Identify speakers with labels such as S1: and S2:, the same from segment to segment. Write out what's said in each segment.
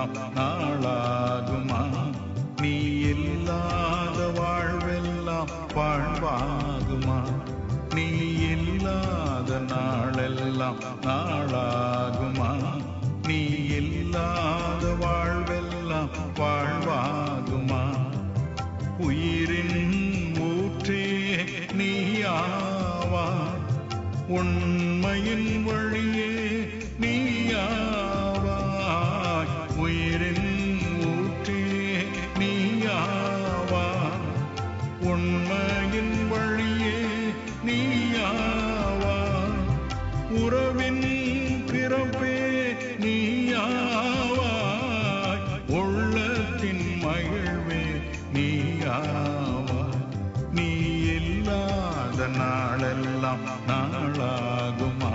S1: வாழ்வெல்லாம் நாளாகுமா? நீ இல்லாத வாழ்வெல்லாம் வாழ்வாகுமா? நீ இல்லாத நாளெல்லாம் நாளாகுமா? நீ இல்லாத வாழ்வெல்லாம் வாழ்வாகுமா? உயிரின் ஊற்றே நீயாவாய், உண்மையின் வழியே நீயாவாய். உயிரின் ஊற்றே நீயாவாய், உண்மையின் வழியே நீயாவாய். உறவின் பிறப்பே நீயாவாய், உள்ளத்தின் மகிழ்வே நீயாவாய். நீ இல்லாத நாளெல்லாம் நாளாகுமா?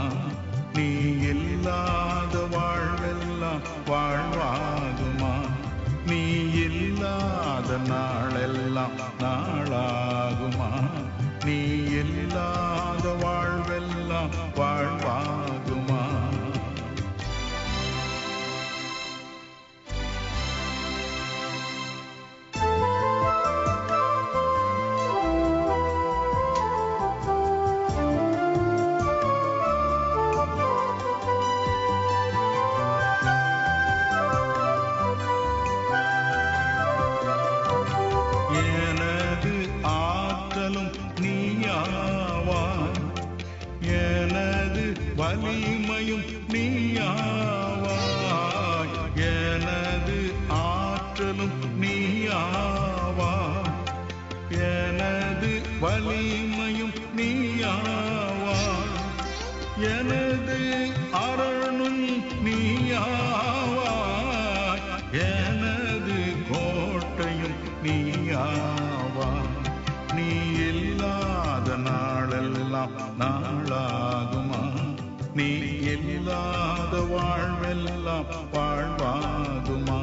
S1: நீ இல்லாத வாழ்வெல்லாம் வாழ்வாகுமா? நீ இல்லாத நாளெல்லாம் நாளாகுமா? நீ இல்லாத வாழ்வெல்லாம் வாழ்வாகுமா? எனது ஆற்றலும் நீயாவாய், எனது வலிமையும் நீயாவாய். எனது ஆற்றலும் நீயாவாய், எனது வலிமையும் நீயாவாய். எனது அரணும் நீயாவாய், எனது கோட்டையும் நீயாவாய். நீ இல்லாத நாளெல்லாம் நாளாகுமா? நீ இல்லாத வாழ்வெல்லாம் வாழ்வாகுமா?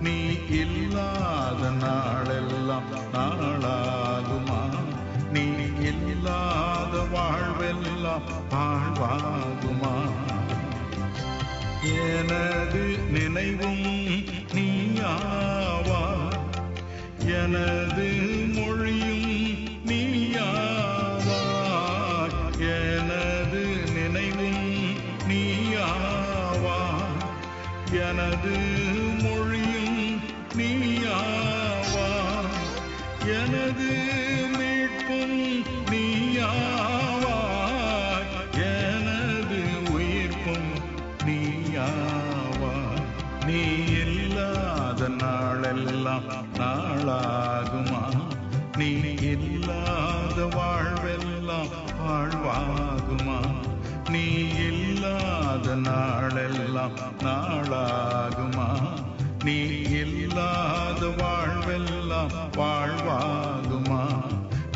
S1: நீ இல்லாத நாளெல்லாம் நாளாகுமா? நீ இல்லாத வாழ்வெல்லாம் வாழ்வாகுமா? எனது நினைவும் நீயாவாய், எனது மொழியும் நீயாவாய். எனது நினைவும் நீயாவாய், எனது மொழியும் நீயாவாய். எனது மீட்பும் நீயாவாய், எனது உயிர்ப்பும் நீயாவாய். நீ இல்லாத நாளெல்லாம் நாளாகுமா? நீ இல்லாத வாழ்வெல்லாம் வாழ்வாகுமா? நீ இல்லாத நாளெல்லாம் நாளாகுமா? நீ இல்லாத வாழ்வெல்லாம் வாழ்வாகுமா?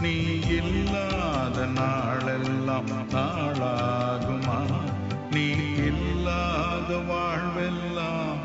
S1: நீ இல்லாத நாளெல்லாம் நாளாகுமா? நீ இல்லாத வாழ்வெல்லாம்